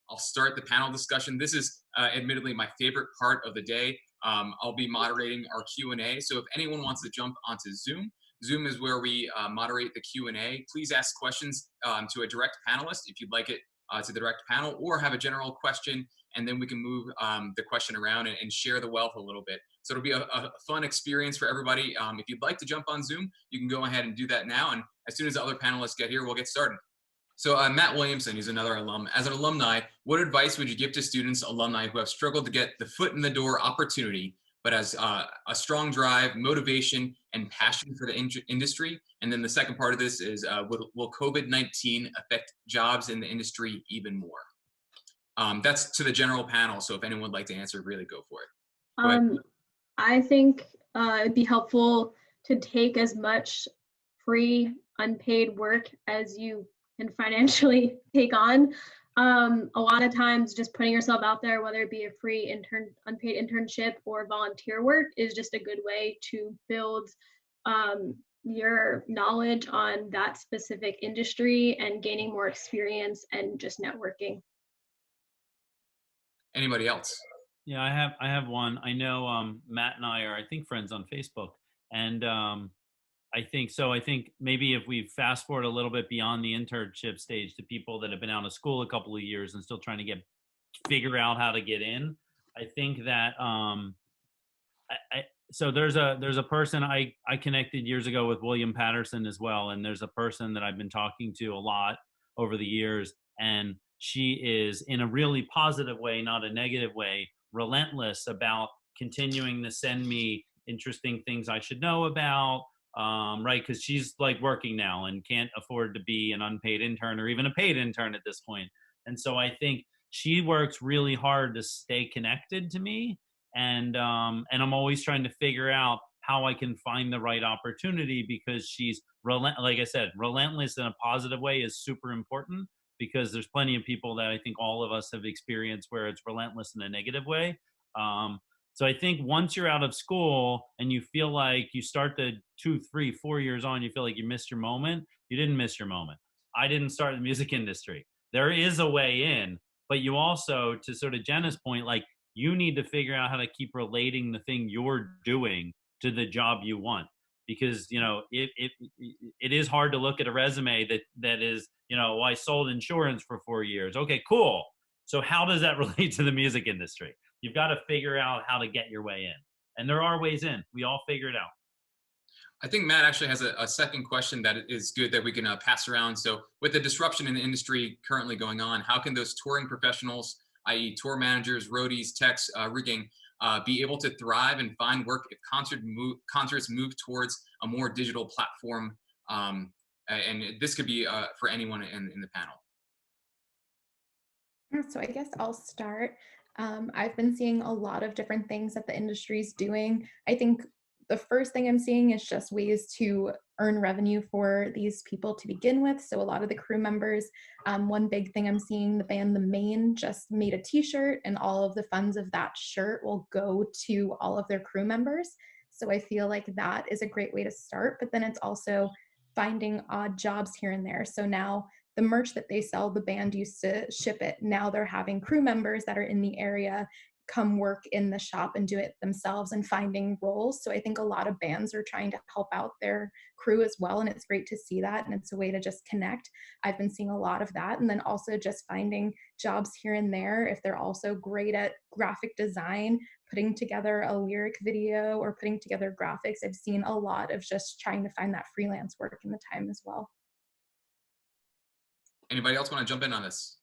I'll start the panel discussion. This is admittedly my favorite part of the day. I'll be moderating our Q&A. So if anyone wants to jump onto Zoom, Zoom is where we moderate the Q&A. Please ask questions to a direct panelist if you'd like it to the direct panel, or have a general question, and then we can move the question around and share the wealth a little bit. So it'll be a fun experience for everybody. If you'd like to jump on Zoom, you can go ahead and do that now. And as soon as the other panelists get here, we'll get started. So Matt Williamson, he's another alum. As an alumni, what advice would you give to students, alumni who have struggled to get the foot in the door opportunity, but has a strong drive, motivation, and passion for the industry? And then the second part of this is, will COVID-19 affect jobs in the industry even more? That's to the general panel, so if anyone would like to answer, really go for it. Go ahead. I think it'd be helpful to take as much free, unpaid work as you can financially take on. A lot of times just putting yourself out there, whether it be a free unpaid internship or volunteer work, is just a good way to build your knowledge on that specific industry and gaining more experience and just networking. Anybody else? Yeah, I have one. I know Matt and I are, I think, friends on Facebook, and I think maybe if we fast forward a little bit beyond the internship stage to people that have been out of school a couple of years and still trying to figure out how to get in, I think that so there's a person I connected years ago with, William Patterson, as well, and there's a person that I've been talking to a lot over the years, and she is, in a really positive way, not a negative way, relentless about continuing to send me interesting things I should know about, right? Because she's like working now and can't afford to be an unpaid intern or even a paid intern at this point. And so I think she works really hard to stay connected to me. And I'm always trying to figure out how I can find the right opportunity, because she's, like I said, relentless in a positive way is super important, because there's plenty of people that I think all of us have experienced where it's relentless in a negative way. So I think once you're out of school and you feel like you start the 2, 3, 4 years on, you feel like you missed your moment. You didn't miss your moment. I didn't start in the music industry. There is a way in, but you also, to sort of Jenna's point, like, you need to figure out how to keep relating the thing you're doing to the job you want. Because, you know, it is hard to look at a resume that is, you know, well, I sold insurance for 4 years. Okay, cool. So how does that relate to the music industry? You've got to figure out how to get your way in. And there are ways in. We all figure it out. I think Matt actually has a second question that is good that we can pass around. So with the disruption in the industry currently going on, how can those touring professionals, i.e. tour managers, roadies, techs, rigging, be able to thrive and find work if concerts move towards a more digital platform? And this could be for anyone in the panel. So I guess I'll start. I've been seeing a lot of different things that the industry's doing. I think the first thing I'm seeing is just ways to earn revenue for these people to begin with. So a lot of the crew members, one big thing I'm seeing, the band The Main just made a t-shirt, and all of the funds of that shirt will go to all of their crew members. So I feel like that is a great way to start, but then it's also finding odd jobs here and there. So now the merch that they sell, the band used to ship it. Now they're having crew members that are in the area come work in the shop and do it themselves and finding roles. So I think a lot of bands are trying to help out their crew as well. And it's great to see that. And it's a way to just connect. I've been seeing a lot of that. And then also just finding jobs here and there. If they're also great at graphic design, putting together a lyric video or putting together graphics, I've seen a lot of just trying to find that freelance work in the time as well. Anybody else want to jump in on this?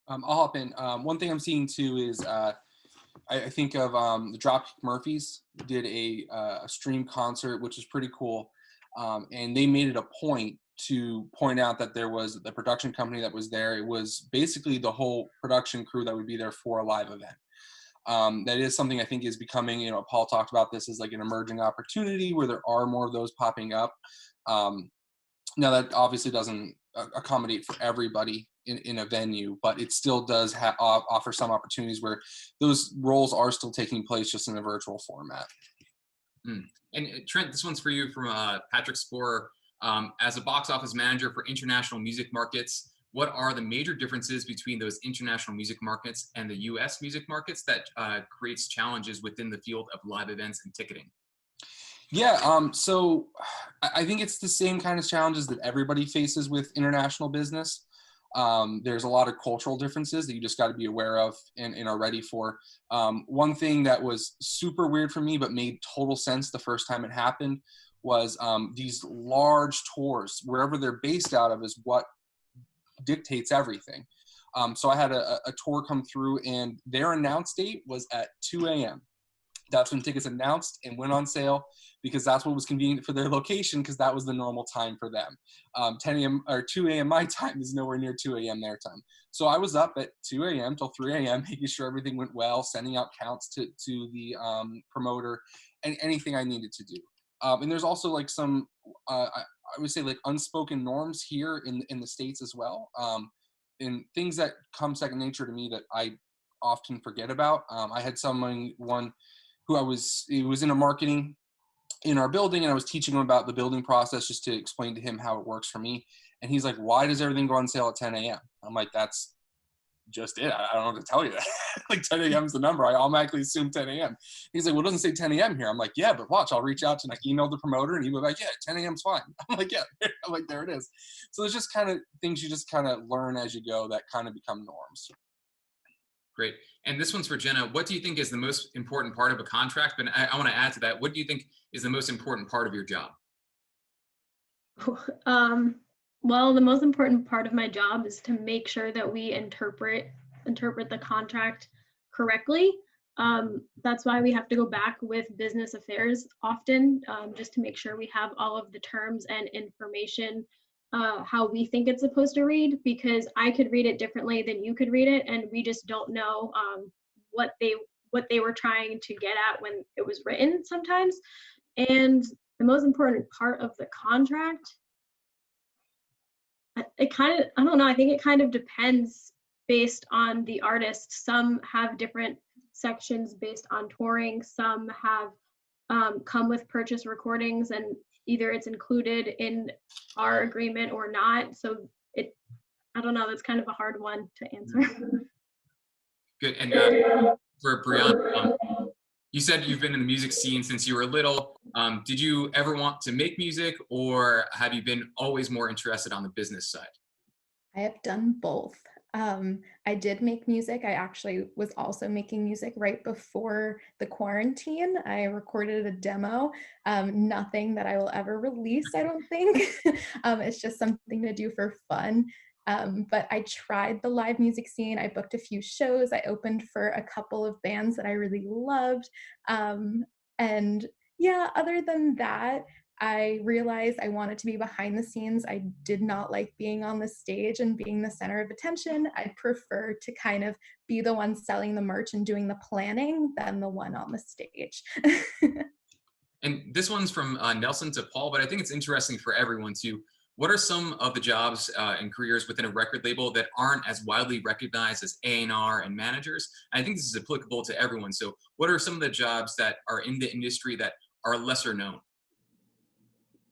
I'll hop in. One thing I'm seeing too is I think of the Dropkick Murphys did a stream concert, which is pretty cool. And they made it a point to point out that there was the production company that was there. It was basically the whole production crew that would be there for a live event. That is something I think is becoming, you know, Paul talked about this as like an emerging opportunity where there are more of those popping up. Now that obviously doesn't accommodate for everybody in a venue, but it still does offer some opportunities where those roles are still taking place just in a virtual format. And Trent, this one's for you from Patrick Sporer. As a box office manager for international music markets, what are the major differences between those international music markets and the US music markets that creates challenges within the field of live events and ticketing? Yeah, so I think it's the same kind of challenges that everybody faces with international business. There's a lot of cultural differences that you just got to be aware of and are ready for. One thing that was super weird for me, but made total sense the first time it happened, was these large tours, wherever they're based out of, is what dictates everything. So I had a tour come through, and their announce date was at 2 a.m. That's when tickets announced and went on sale, because that's what was convenient for their location, because that was the normal time for them. 10 a.m. or 2 a.m. my time is nowhere near 2 a.m. their time. So I was up at 2 a.m. till 3 a.m. making sure everything went well, sending out counts to the promoter, and anything I needed to do. And there's also like some, I would say, like unspoken norms here in the States as well. And things that come second nature to me that I often forget about. I had one who he was in a marketing in our building, and I was teaching him about the building process just to explain to him how it works for me. And he's like, why does everything go on sale at 10 a.m.? I'm like, that's just it. I don't know what to tell you that. Like 10 a.m. is the number. I automatically assume 10 a.m. He's like, well, it doesn't say 10 a.m. here. I'm like, yeah, but watch, I'll reach out to, like, email the promoter, and he was like, yeah, 10 a.m. is fine. I'm like, yeah. I'm like, there it is. So there's just kind of things you just kind of learn as you go that kind of become norms. Great. And this one's for Jenna. What do you think is the most important part of a contract? But I want to add to that. What do you think is the most important part of your job? Well, the most important part of my job is to make sure that we interpret the contract correctly. That's why we have to go back with business affairs often, just to make sure we have all of the terms and information how we think it's supposed to read, because I could read it differently than you could read it, and we just don't know what they were trying to get at when it was written sometimes. And the most important part of the contract, it kind of, I don't know, I think it kind of depends based on the artist. Some have different sections based on touring, some have come with purchase recordings, and either it's included in our agreement or not. So I don't know, that's kind of a hard one to answer. Good. And for Brianna, you said you've been in the music scene since you were little. Did you ever want to make music, or have you been always more interested on the business side? I have done both. I did make music. I actually was also making music right before the quarantine. I recorded a demo, nothing that I will ever release, I don't think. It's just something to do for fun. But I tried the live music scene. I booked a few shows. I opened for a couple of bands that I really loved. And yeah, other than that, I realized I wanted to be behind the scenes. I did not like being on the stage and being the center of attention. I prefer to kind of be the one selling the merch and doing the planning than the one on the stage. And this one's from Nelson to Paul, but I think it's interesting for everyone too. What are some of the jobs and careers within a record label that aren't as widely recognized as A&R and managers? I think this is applicable to everyone. So what are some of the jobs that are in the industry that are lesser known?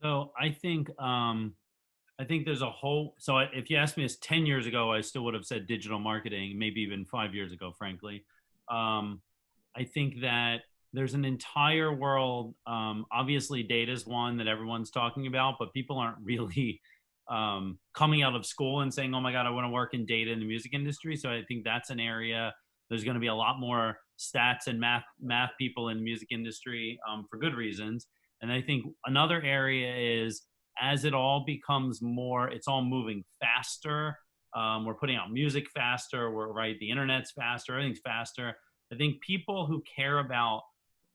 So I think there's a whole, so if you asked me this 10 years ago, I still would have said digital marketing, maybe even 5 years ago, frankly. I think that there's an entire world, obviously data is one that everyone's talking about, but people aren't really coming out of school and saying, oh my God, I want to work in data in the music industry. So I think that's an area. There's going to be a lot more stats and math people in the music industry for good reasons. And I think another area is, as it all becomes more, it's all moving faster. We're putting out music faster. The internet's faster. Everything's faster. I think people who care about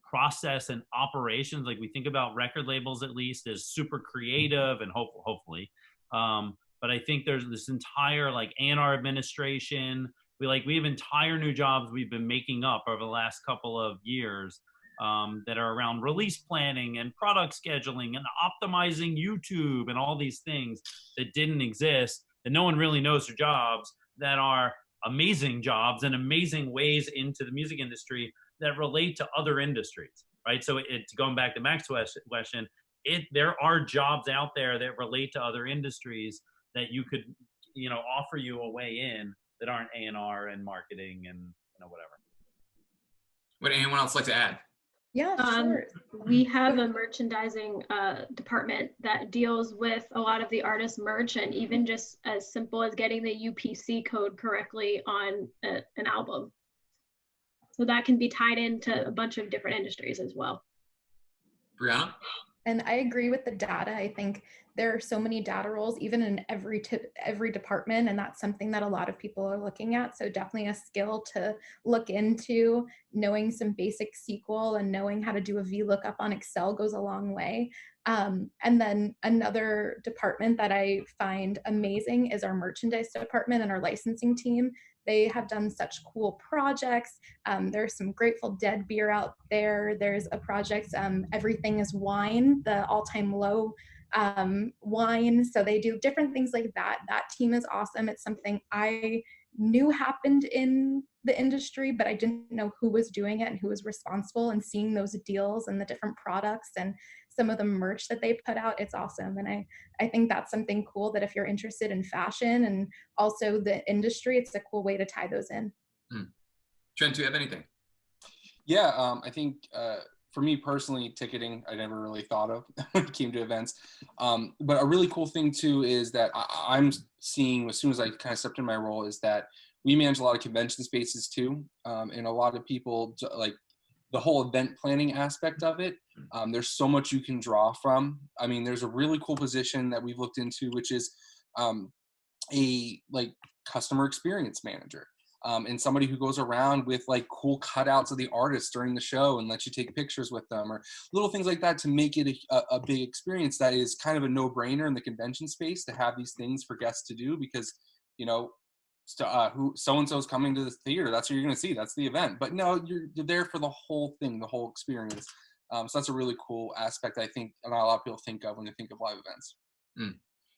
process and operations, like we think about record labels at least as super creative and hopefully. But I think there's this entire like A&R administration. We have entire new jobs we've been making up over the last couple of years. That are around release planning and product scheduling and optimizing YouTube and all these things that didn't exist, that no one really knows are jobs, that are amazing jobs and amazing ways into the music industry that relate to other industries, right? So it's going back to Mac's question, there are jobs out there that relate to other industries that you could offer you a way in that aren't A&R and marketing and whatever. Would anyone else like to add? Yeah, sure. We have a merchandising department that deals with a lot of the artist merch, and even just as simple as getting the UPC code correctly on an album. So that can be tied into a bunch of different industries as well. Brianna? And I agree with the data. I think there are so many data roles, even in every department, and that's something that a lot of people are looking at. So definitely a skill to look into. Knowing some basic SQL and knowing how to do a VLOOKUP on Excel goes a long way. And then another department that I find amazing is our merchandise department and our licensing team. They have done such cool projects. There's some Grateful Dead beer out there. There's a project, Everything is Wine, the all-time low wine. So they do different things like that. That team is awesome. It's something I knew happened in the industry, but I didn't know who was doing it and who was responsible, and seeing those deals and the different products and some of the merch that they put out, it's awesome. And I think that's something cool, that if you're interested in fashion and also the industry, it's a cool way to tie those in. Trent, do you have anything? Yeah, I think for me personally, ticketing, I never really thought of when it came to events. But a really cool thing too is that I'm seeing, as soon as I kind of stepped in my role, is that we manage a lot of convention spaces too. And a lot of people, like the whole event planning aspect of it, there's so much you can draw from. I mean, there's a really cool position that we've looked into, which is a like customer experience manager. And somebody who goes around with like cool cutouts of the artists during the show and lets you take pictures with them, or little things like that to make it a big experience. That is kind of a no-brainer in the convention space, to have these things for guests to do, because who so-and-so is coming to the theater, that's what you're going to see, that's the event. But no, you're there for the whole thing, the whole experience. So that's a really cool aspect, I think, not a lot of people think of when they think of live events.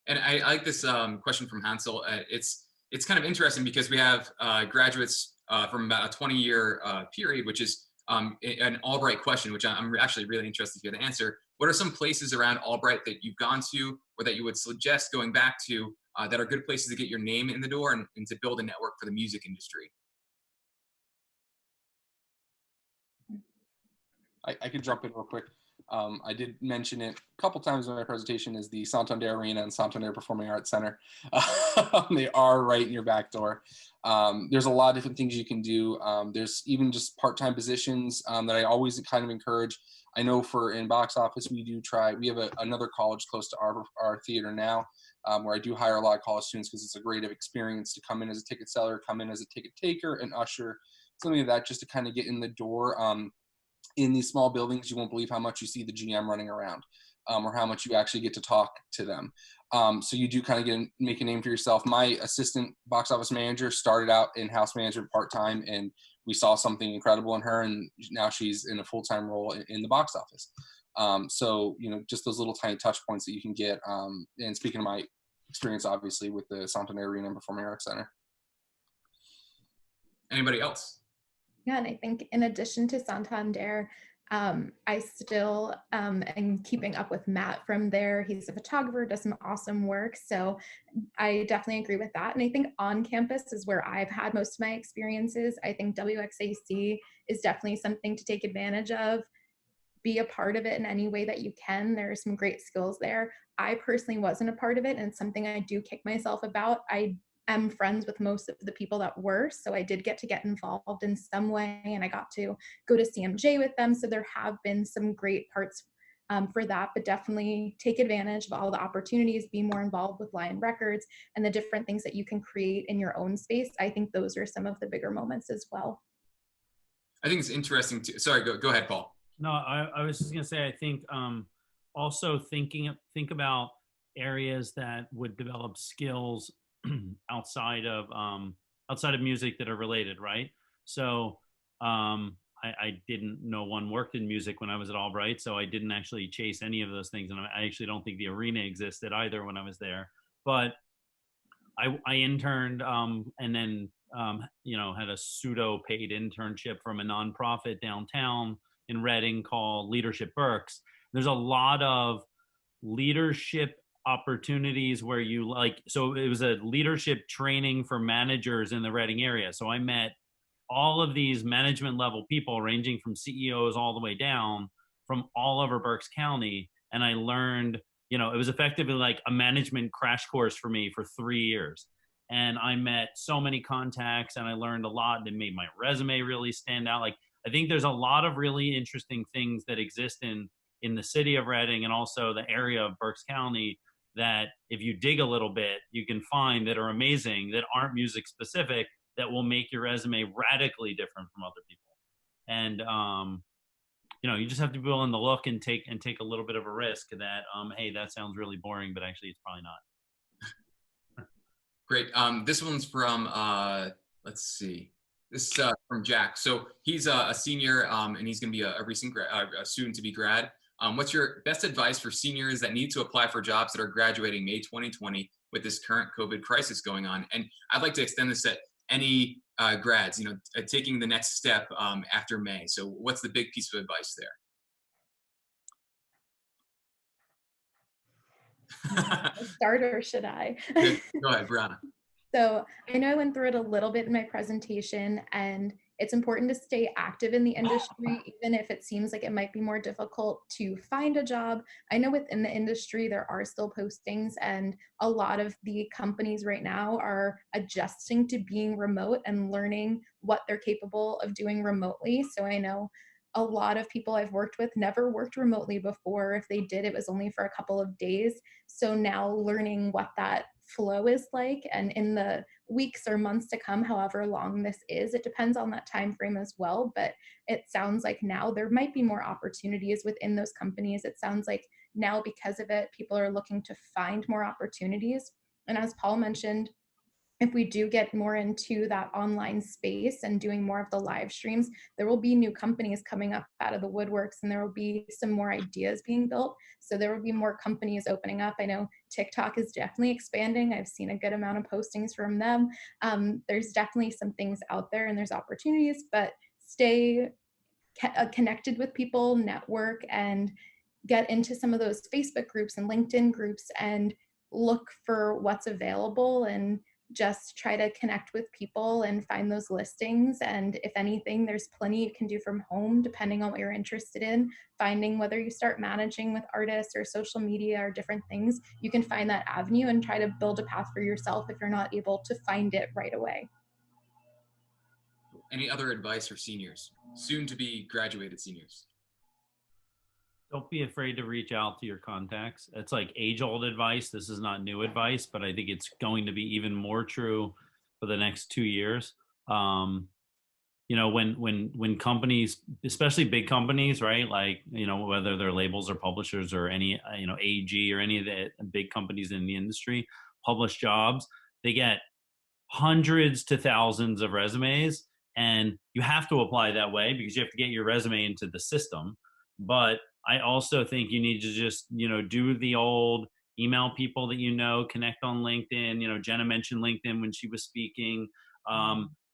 And I like this question from Hansel. It's kind of interesting because we have graduates from about a 20-year period, which is an Albright question, which I'm actually really interested to hear the answer. What are some places around Albright that you've gone to, or that you would suggest going back to, that are good places to get your name in the door and to build a network for the music industry? I could jump in real quick. I did mention it a couple times in my presentation, is the Santander Arena and Santander Performing Arts Center. They are right in your back door. There's a lot of different things you can do. There's even just part-time positions that I always kind of encourage. I know in box office, we have another college close to our theater now, where I do hire a lot of college students, because it's a great experience to come in as a ticket seller, come in as a ticket taker, and usher, something like that, just to kind of get in the door. In these small buildings, you won't believe how much you see the GM running around, or how much you actually get to talk to them. So you do kind of make a name for yourself. My assistant box office manager started out in house management part-time, and we saw something incredible in her, and now she's in a full-time role in the box office. So, just those little tiny touch points that you can get. And speaking of my experience, obviously, with the Santander Arena and Performing Arts Center. Anybody else? Yeah, and I think in addition to Santander, I still am keeping up with Matt from there. He's a photographer, does some awesome work. So I definitely agree with that. And I think on campus is where I've had most of my experiences. I think WXAC is definitely something to take advantage of. Be a part of it in any way that you can. There are some great skills there. I personally wasn't a part of it, and it's something I do kick myself about. I am friends with most of the people that were, so I did get involved in some way, and I got to go to CMJ with them. So there have been some great parts for that, but definitely take advantage of all the opportunities, be more involved with Lion Records and the different things that you can create in your own space. I think those are some of the bigger moments as well. I think it's interesting to, sorry, go ahead, Paul. No, I was just gonna say, I think also think about areas that would develop skills outside of music that are related, right? So I didn't know one worked in music when I was at Albright, so I didn't actually chase any of those things, and I actually don't think the arena existed either when I was there. But I interned and then had a pseudo paid internship from a nonprofit downtown in Reading called Leadership Berks. There's a lot of leadership opportunities where you like, so it was a leadership training for managers in the Reading area. So I met all of these management level people ranging from CEOs all the way down from all over Berks County. And I learned, you know, it was effectively like a management crash course for me for 3 years. And I met so many contacts and I learned a lot, and it made my resume really stand out. Like, I think there's a lot of really interesting things that exist in the city of Reading and also the area of Berks County that if you dig a little bit, you can find that are amazing, that aren't music specific, that will make your resume radically different from other people. And you know, you just have to be willing to look and take a little bit of a risk that hey, that sounds really boring, but actually it's probably not. Great. This one's from let's see. This is from Jack. So he's a senior, and he's going to be a recent a soon-to-be grad. What's your best advice for seniors that need to apply for jobs that are graduating May 2020 with this current COVID crisis going on? And I'd like to extend this at any grads, you know, taking the next step after May. So what's the big piece of advice there? Start, or should I? Go ahead, Brianna. So I know I went through it a little bit in my presentation, and it's important to stay active in the industry, even if it seems like it might be more difficult to find a job. I know within the industry, there are still postings, and a lot of the companies right now are adjusting to being remote and learning what they're capable of doing remotely. So I know a lot of people I've worked with never worked remotely before. If they did, it was only for a couple of days. So now learning what that flow is like, and in the weeks or months to come, however long this is, it depends on that time frame as well, but it sounds like now there might be more opportunities within those companies. It sounds like now, because of it, people are looking to find more opportunities. And as Paul mentioned, if we do get more into that online space and doing more of the live streams, there will be new companies coming up out of the woodworks, and there will be some more ideas being built. So there will be more companies opening up. I know TikTok is definitely expanding. I've seen a good amount of postings from them. There's definitely some things out there and there's opportunities, but stay connected with people, network, and get into some of those Facebook groups and LinkedIn groups and look for what's available, and just try to connect with people and find those listings. And if anything, there's plenty you can do from home depending on what you're interested in. Finding whether you start managing with artists or social media or different things, you can find that avenue and try to build a path for yourself if you're not able to find it right away. Any other advice for seniors, soon to be graduated seniors? Don't be afraid to reach out to your contacts. It's like age-old advice. This is not new advice, but I think it's going to be even more true for the next 2 years. You know, when companies, especially big companies, right? Like, you know, whether they're labels or publishers or any, you know, AG or any of the big companies in the industry publish jobs, they get hundreds to thousands of resumes, and you have to apply that way because you have to get your resume into the system. But I also think you need to just, you know, do the old email people that you know, connect on LinkedIn. You know, Jenna mentioned LinkedIn when she was speaking.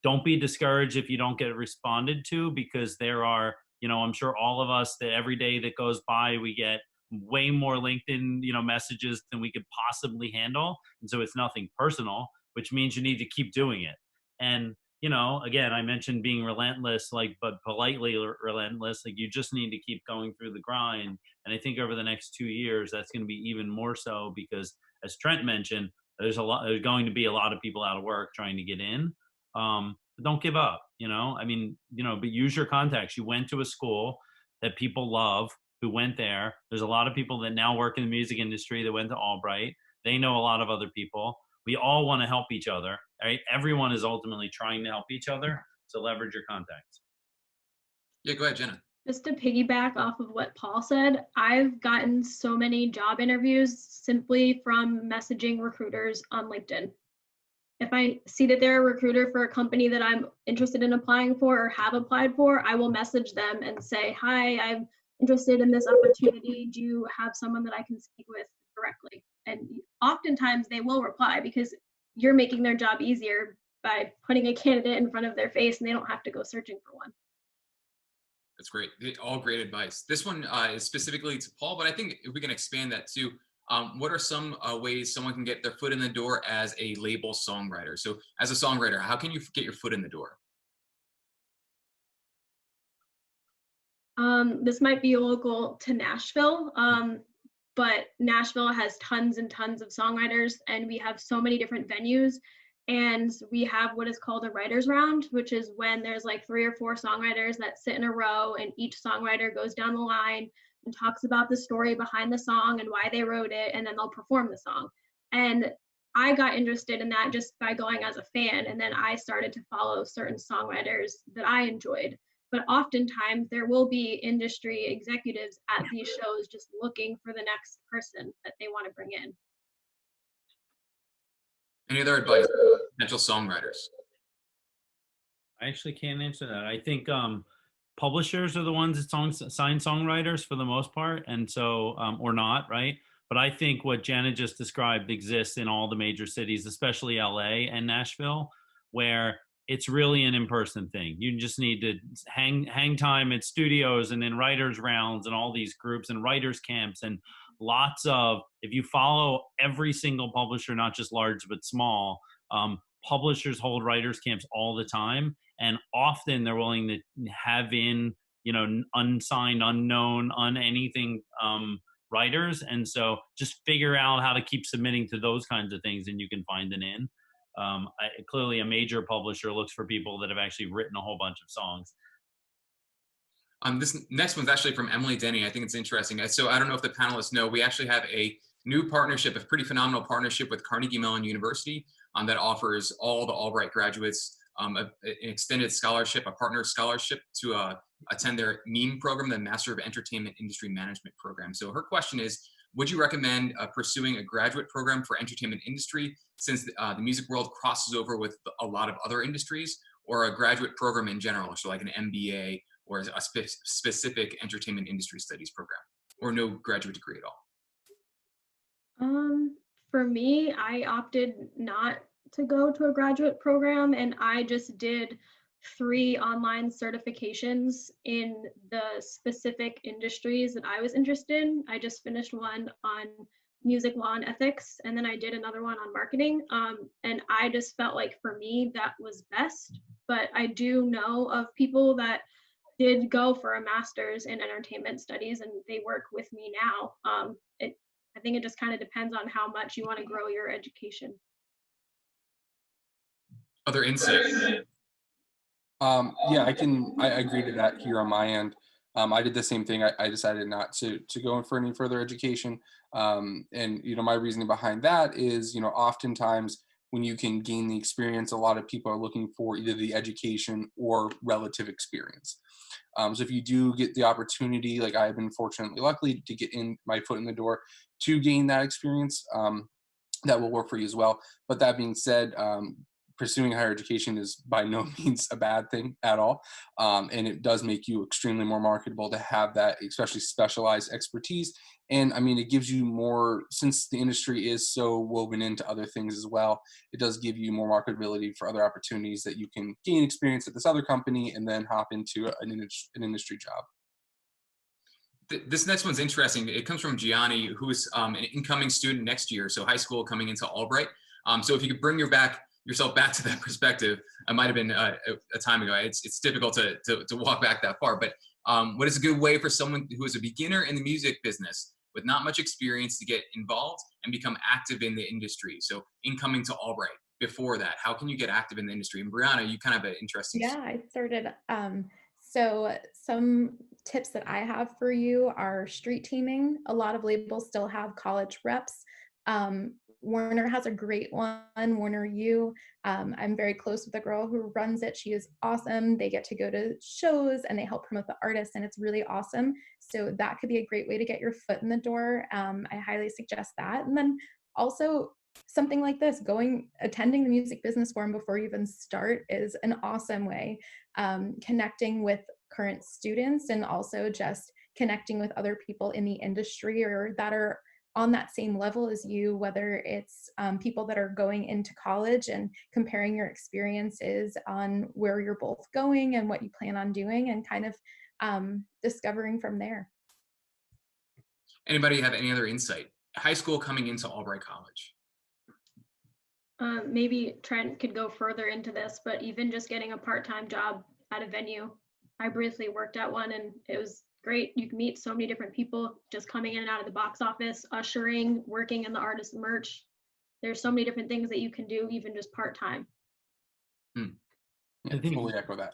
Don't be discouraged if you don't get responded to, because there are, you know, I'm sure all of us that every day that goes by, we get way more LinkedIn, you know, messages than we could possibly handle. And so it's nothing personal, which means you need to keep doing it. And, you know, again, I mentioned being relentless, like, but politely relentless. Like, you just need to keep going through the grind. And I think over the next 2 years, that's going to be even more so because, as Trent mentioned, there's going to be a lot of people out of work trying to get in. But don't give up, you know, I mean, you know, but use your contacts. You went to a school that people love who went there. There's a lot of people that now work in the music industry that went to Albright. They know a lot of other people. We all want to help each other, right? Everyone is ultimately trying to help each other. So leverage your contacts. Yeah, go ahead, Jenna. Just to piggyback off of what Paul said, I've gotten so many job interviews simply from messaging recruiters on LinkedIn. If I see that they're a recruiter for a company that I'm interested in applying for or have applied for, I will message them and say, hi, I'm interested in this opportunity. Do you have someone that I can speak with directly? And oftentimes they will reply because you're making their job easier by putting a candidate in front of their face and they don't have to go searching for one. That's great. All great advice. This one is specifically to Paul, but I think if we can expand that too, What are some ways someone can get their foot in the door as a label songwriter? So as a songwriter, how can you get your foot in the door? This might be local to Nashville, but Nashville has tons and tons of songwriters, and we have so many different venues. And we have what is called a writer's round, which is when there's like 3 or 4 songwriters that sit in a row, and each songwriter goes down the line and talks about the story behind the song and why they wrote it, and then they'll perform the song. And I got interested in that just by going as a fan, and then I started to follow certain songwriters that I enjoyed. But oftentimes there will be industry executives at these shows just looking for the next person that they want to bring in. Any other advice for potential songwriters? I actually can't answer that. I think publishers are the ones that sign songwriters for the most part, and so or not, right? But I think what Janet just described exists in all the major cities, especially LA and Nashville, where it's really an in-person thing. You just need to hang time at studios and in writers rounds and all these groups and writers camps and lots of, if you follow every single publisher, not just large but small, publishers hold writers camps all the time, and often they're willing to have in, you know, unsigned, unknown, anything writers. And so just figure out how to keep submitting to those kinds of things, and you can find an in. Clearly a major publisher looks for people that have actually written a whole bunch of songs. This next one's actually from Emily Denny. I think it's interesting. So I don't know if the panelists know, we actually have a new partnership, a pretty phenomenal partnership with Carnegie Mellon University that offers all the Albright graduates an extended scholarship, a partner scholarship to attend their MEME program, the Master of Entertainment Industry Management program. So her question is, would you recommend pursuing a graduate program for entertainment industry, since the music world crosses over with a lot of other industries, or a graduate program in general, so like an MBA or a specific entertainment industry studies program, or no graduate degree at all? For me, I opted not to go to a graduate program, and I just did 3 online certifications in the specific industries that I was interested in. I just finished one on music law and ethics, and then I did another one on marketing. And I just felt like for me that was best. But I do know of people that did go for a master's in entertainment studies, and they work with me now. I think it just kind of depends on how much you want to grow your education. Other insights? Yeah, I agree to that here on my end. I did the same thing. I decided not to go in for any further education. And, you know, my reasoning behind that is, you know, oftentimes when you can gain the experience, a lot of people are looking for either the education or relative experience. So if you do get the opportunity, like I've been fortunately lucky to get in my foot in the door to gain that experience, that will work for you as well. But that being said, pursuing higher education is by no means a bad thing at all. And it does make you extremely more marketable to have that, especially specialized expertise. And I mean, it gives you more, since the industry is so woven into other things as well, it does give you more marketability for other opportunities that you can gain experience at this other company and then hop into an industry job. This next one's interesting. It comes from Gianni, who's an incoming student next year, so high school coming into Albright. So if you could bring yourself back to that perspective, it might have been a time ago. It's difficult to walk back that far, but what is a good way for someone who is a beginner in the music business with not much experience to get involved and become active in the industry? So incoming to Albright, before that, how can you get active in the industry? And Brianna, you kind of have an interesting Yeah, I started. So some tips that I have for you are street teaming. A lot of labels still have college reps. Warner has a great one, Warner U. I'm very close with the girl who runs it. She is awesome. They get to go to shows and they help promote the artists, and it's really awesome. So that could be a great way to get your foot in the door. I highly suggest that. And then also something like this, attending the music business forum before you even start is an awesome way. Connecting with current students and also just connecting with other people in the industry or that are on that same level as you, whether it's people that are going into college and comparing your experiences on where you're both going and what you plan on doing, and kind of discovering from there. Anybody have any other insight high school coming into Albright College? Maybe Trent could go further into this, but even just getting a part-time job at a venue. I briefly worked at one and it was great. You can meet so many different people just coming in and out of the box office, ushering, working in the artist merch. There's so many different things that you can do even just part-time. Yeah, I think fully echo that.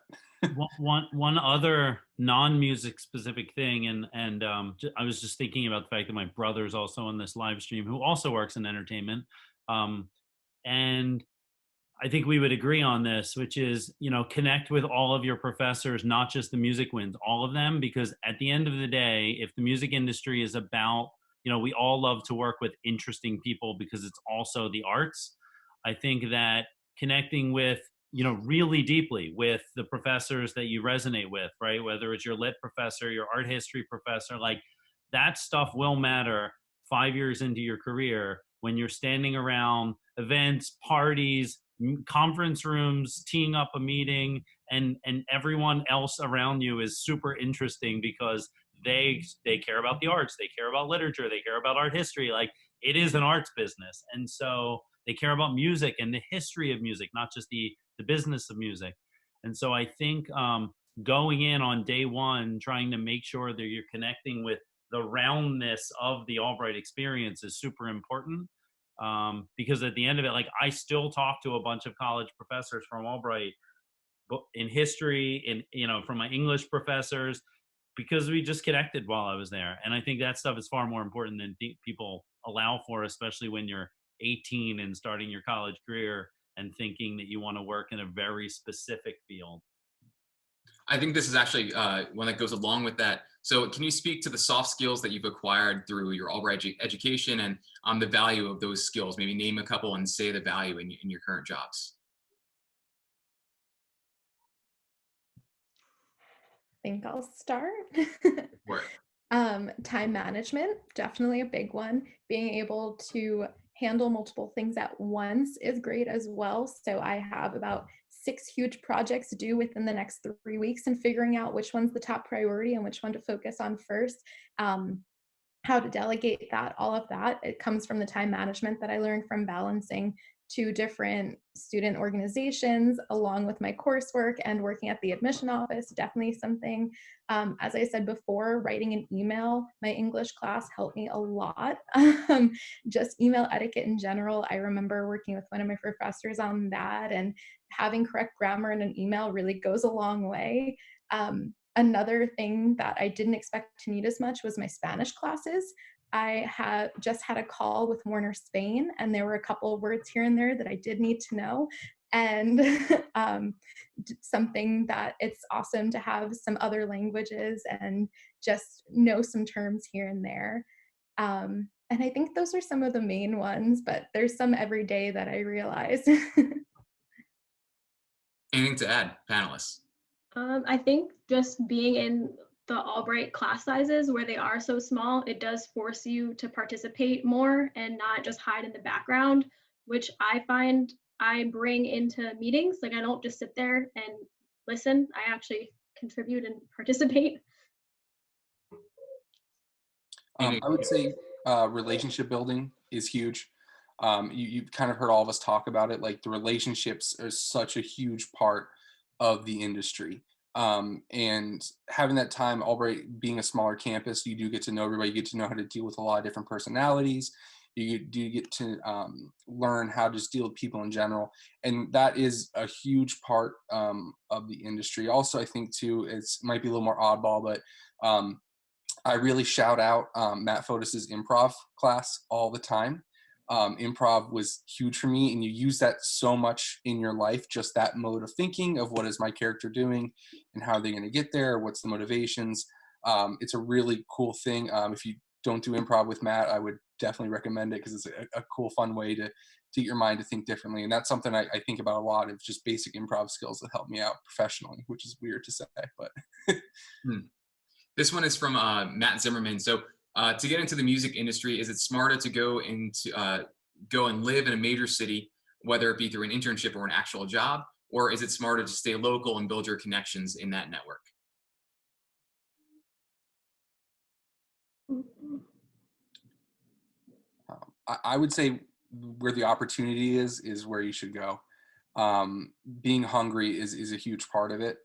one other non-music specific thing, and I was just thinking about the fact that my brother's also on this live stream, who also works in entertainment, and I think we would agree on this, which is, connect with all of your professors, not just the music wins, all of them, because at the end of the day, if the music industry is about, we all love to work with interesting people because it's also the arts. I think that connecting with, really deeply with the professors that you resonate with, right? Whether it's your lit professor, your art history professor, like that stuff will matter 5 years into your career when you're standing around events, parties, conference rooms, teeing up a meeting, and everyone else around you is super interesting because they care about the arts, they care about literature, they care about art history. Like, it is an arts business, and so they care about music and the history of music, not just the business of music. And so I think going in on day one, trying to make sure that you're connecting with the roundness of the Albright experience is super important. Because at the end of it, like, I still talk to a bunch of college professors from Albright in history, from my English professors, because we just connected while I was there. And I think that stuff is far more important than people allow for, especially when you're 18 and starting your college career and thinking that you want to work in a very specific field. I think this is actually one that goes along with that. So can you speak to the soft skills that you've acquired through your Albright education and the value of those skills? Maybe name a couple and say the value in your current jobs. I think I'll start. Right. Time management, definitely a big one. Being able to handle multiple things at once is great as well. So I have about 6 huge projects due within the next 3 weeks, and figuring out which one's the top priority and which one to focus on first. How to delegate that, all of that, it comes from the time management that I learned from balancing 2 different student organizations along with my coursework and working at the admission office. Definitely something, as I said before, writing an email, my English class helped me a lot. Just email etiquette in general. I remember working with one of my professors on that, and having correct grammar in an email really goes a long way. Another thing that I didn't expect to need as much was my Spanish classes. I had just had a call with Warner Spain, and there were a couple of words here and there that I did need to know. And something that it's awesome to have some other languages and just know some terms here and there. And I think those are some of the main ones, but there's some every day that I realize. Anything to add, panelists? I think just being in the Albright class sizes where they are so small, it does force you to participate more and not just hide in the background, which I find I bring into meetings. Like, I don't just sit there and listen, I actually contribute and participate. I would say relationship building is huge. You've kind of heard all of us talk about it. Like, the relationships are such a huge part of the industry. And having that time, Albright being a smaller campus, you do get to know everybody. You get to know how to deal with a lot of different personalities. You do get to learn how to just deal with people in general. And that is a huge part of the industry. Also, I think too, it might be a little more oddball, but I really shout out Matt Fotis's improv class all the time. Improv was huge for me, and you use that so much in your life, just that mode of thinking of what is my character doing and how are they going to get there, what's the motivations. It's a really cool thing. If you don't do improv with Matt, I would definitely recommend it because it's a cool, fun way to get your mind to think differently. And that's something I think about a lot, of just basic improv skills that help me out professionally, which is weird to say, but. This one is from Matt Zimmerman. So to get into the music industry, is it smarter to go and live in a major city, whether it be through an internship or an actual job, or is it smarter to stay local and build your connections in that network? I would say where the opportunity is where you should go. Being hungry is a huge part of it.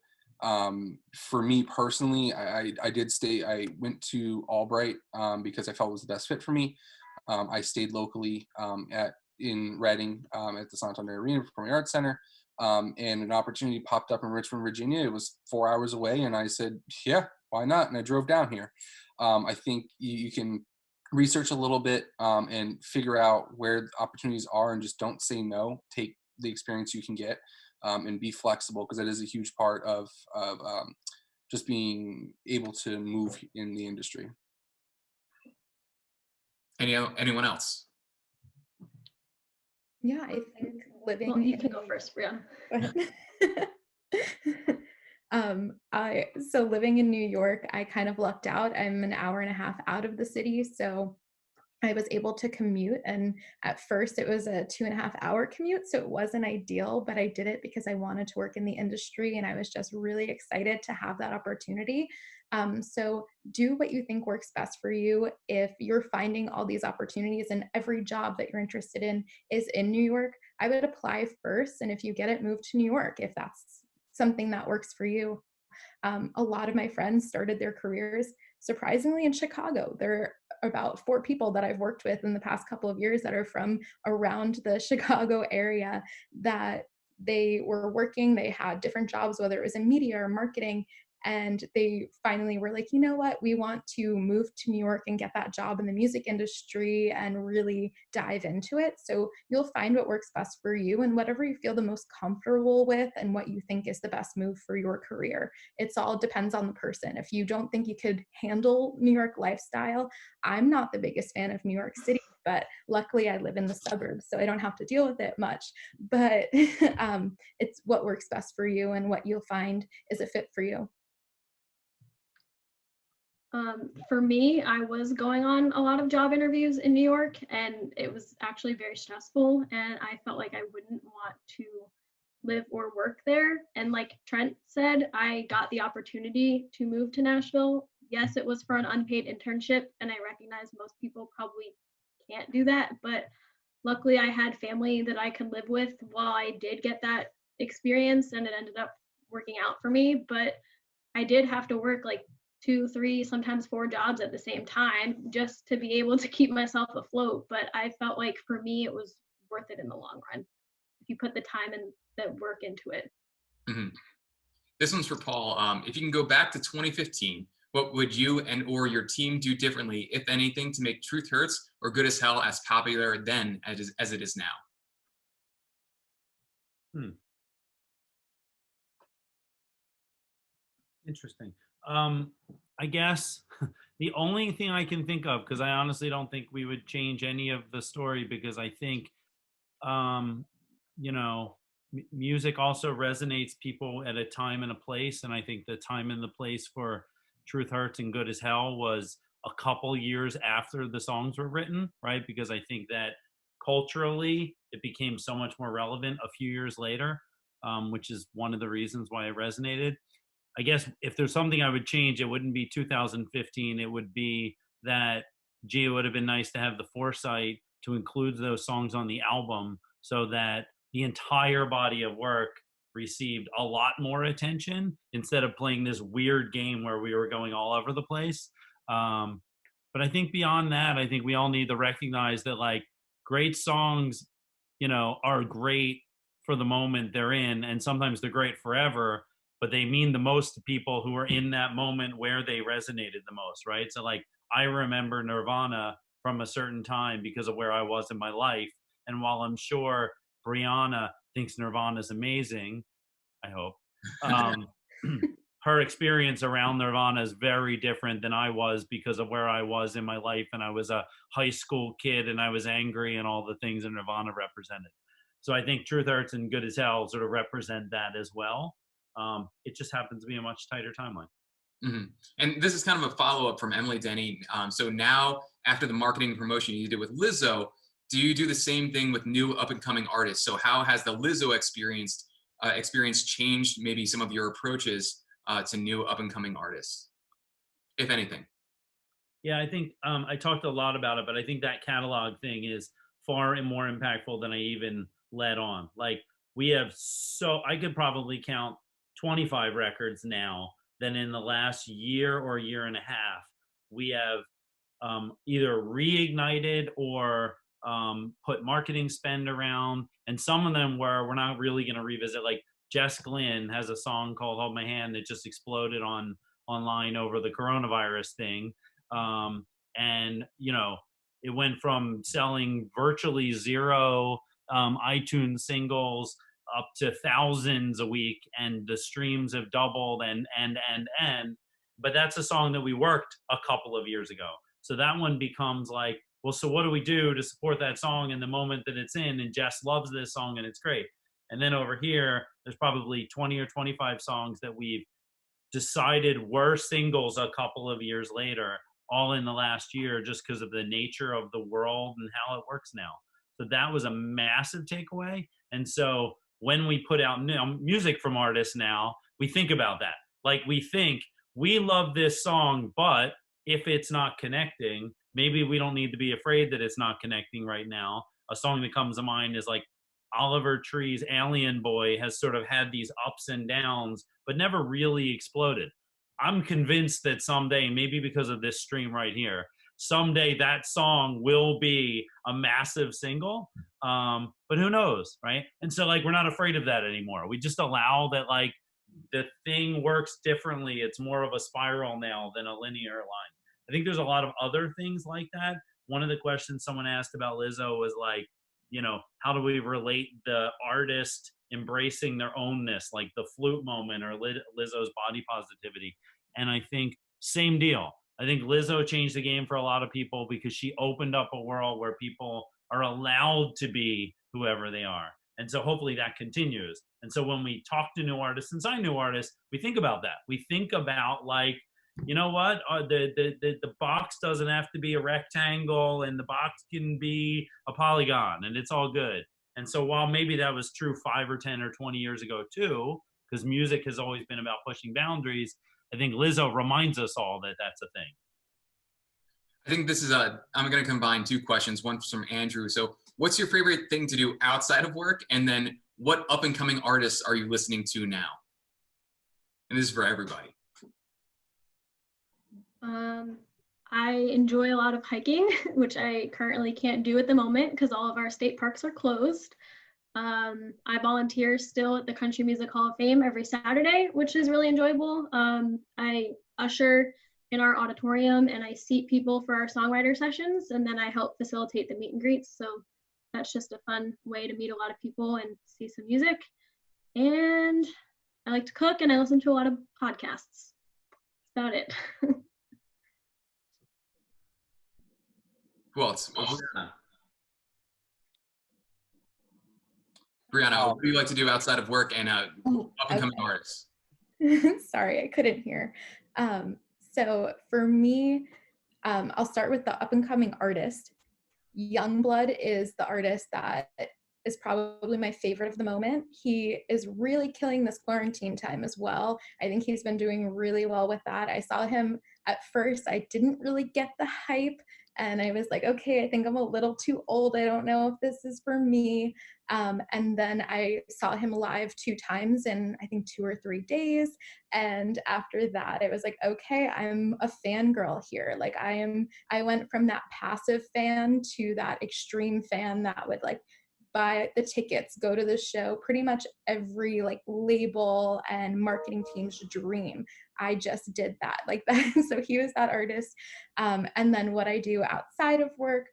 For me personally, I went to Albright because I felt it was the best fit for me. I stayed locally in Reading at the Santander Arena Performing Arts Center, and an opportunity popped up in Richmond, Virginia. It was 4 hours away, and I said, "Yeah, why not?" And I drove down here. I think you can research a little bit and figure out where the opportunities are, and just don't say no. Take the experience you can get, and be flexible, because that is a huge part of just being able to move in the industry. Anyone else? Yeah, I think living. Well, you can go first, Brianna. Go ahead. So living in New York, I kind of lucked out. I'm an hour and a half out of the city, so I was able to commute. And at first, it was a 2.5 hour commute, so it wasn't ideal, but I did it because I wanted to work in the industry, and I was just really excited to have that opportunity. So do what you think works best for you. If you're finding all these opportunities and every job that you're interested in is in New York, I would apply first. And if you get it, move to New York if that's something that works for you. A lot of my friends started their careers surprisingly in Chicago. There are about 4 people that I've worked with in the past couple of years that are from around the Chicago area, that they were working, they had different jobs, whether it was in media or marketing, and they finally were like, you know what, we want to move to New York and get that job in the music industry and really dive into it. So you'll find what works best for you and whatever you feel the most comfortable with and what you think is the best move for your career. It's all depends on the person. If you don't think you could handle New York lifestyle, I'm not the biggest fan of New York City, but luckily I live in the suburbs, so I don't have to deal with it much. But it's what works best for you and what you'll find is a fit for you. For me, I was going on a lot of job interviews in New York, and it was actually very stressful. And I felt like I wouldn't want to live or work there. And like Trent said, I got the opportunity to move to Nashville. Yes, it was for an unpaid internship, and I recognize most people probably can't do that. But luckily, I had family that I could live with while I did get that experience, and it ended up working out for me. But I did have to work like 2, 3, sometimes 4 jobs at the same time just to be able to keep myself afloat. But I felt like for me, it was worth it in the long run if you put the time and the work into it. Hmm. This one's for Paul. If you can go back to 2015, what would you and or your team do differently, if anything, to make Truth Hurts or Good as Hell as popular then as it is now? Hmm. Interesting. I guess the only thing I can think of, because I honestly don't think we would change any of the story, because I think, um, you know, music also resonates people at a time and a place. And I think the time and the place for Truth Hurts and Good as Hell was a couple years after the songs were written, right? Because I think that culturally it became so much more relevant a few years later, which is one of the reasons why it resonated. I guess if there's something I would change, it wouldn't be 2015. It would be that, gee, it would have been nice to have the foresight to include those songs on the album so that the entire body of work received a lot more attention instead of playing this weird game where we were going all over the place. Um, but I think beyond that, I think we all need to recognize that like great songs, are great for the moment they're in, and sometimes they're great forever, but they mean the most to people who are in that moment where they resonated the most, right? So like I remember Nirvana from a certain time because of where I was in my life. And while I'm sure Brianna thinks Nirvana is amazing, I hope, um, her experience around Nirvana is very different than I was because of where I was in my life. And I was a high school kid and I was angry and all the things that Nirvana represented. So I think Truth Hurts and Good as Hell sort of represent that as well. It just happens to be a much tighter timeline. Hmm. And this is kind of a follow-up from Emily Denny. So now, after the marketing and promotion you did with Lizzo, do you do the same thing with new up-and-coming artists? So how has the Lizzo experience changed maybe some of your approaches to new up-and-coming artists, if anything? Yeah, I think I talked a lot about it, but I think that catalog thing is far and more impactful than I even let on. Like we have I could probably count 25 records now that in the last year or year and a half we have either reignited or put marketing spend around, and some of them where we're not really going to revisit. Like Jess Glynn has a song called "Hold My Hand" that just exploded online over the coronavirus thing, and it went from selling virtually zero iTunes singles up to thousands a week, and the streams have doubled, and. But that's a song that we worked a couple of years ago. So that one becomes like, well, so what do we do to support that song in the moment that it's in? And Jess loves this song and it's great. And then over here, there's probably 20 or 25 songs that we've decided were singles a couple of years later, all in the last year, just because of the nature of the world and how it works now. So that was a massive takeaway. And so when we put out music from artists now, we think about that. Like we think, we love this song, but if it's not connecting, maybe we don't need to be afraid that it's not connecting right now. A song that comes to mind is like Oliver Tree's Alien Boy has sort of had these ups and downs, but never really exploded. I'm convinced that someday, maybe because of this stream right here, someday that song will be a massive single. But who knows, right? And so like, we're not afraid of that anymore. We just allow that like the thing works differently. It's more of a spiral now than a linear line. I think there's a lot of other things like that. One of the questions someone asked about Lizzo was like, how do we relate the artist embracing their ownness, like the flute moment or Lizzo's body positivity? And I think same deal. I think Lizzo changed the game for a lot of people because she opened up a world where people are allowed to be whoever they are. And so hopefully that continues. And so when we talk to new artists and sign new artists, we think about that. We think about like, you know what? The box doesn't have to be a rectangle, and the box can be a polygon, and it's all good. And so while maybe that was true 5 or 10 or 20 years ago too, because music has always been about pushing boundaries, I think Lizzo reminds us all that that's a thing. I think this is I'm going to combine two questions. One from Andrew. So what's your favorite thing to do outside of work? And then what up and coming artists are you listening to now? And this is for everybody. I enjoy a lot of hiking, which I currently can't do at the moment because all of our state parks are closed. I volunteer still at the Country Music Hall of Fame every Saturday, which is really enjoyable. I usher in our auditorium and I seat people for our songwriter sessions, and then I help facilitate the meet and greets. So that's just a fun way to meet a lot of people and see some music. And I like to cook and I listen to a lot of podcasts. That's about it. Who else? Brianna, what do you like to do outside of work and up and coming artists? Sorry, I couldn't hear. So for me, I'll start with the up and coming artist. Youngblood is the artist that is probably my favorite of the moment. He is really killing this quarantine time as well. I think he's been doing really well with that. I saw him at first, I didn't really get the hype. And I was like, okay, I think I'm a little too old. I don't know if this is for me. And then I saw him live 2 times in, I think, 2 or 3 days. And after that, it was like, okay, I'm a fangirl here. Like I went from that passive fan to that extreme fan that would like buy the tickets, go to the show, pretty much every like label and marketing team's dream. I just did that like that. So he was that artist. And then what I do outside of work,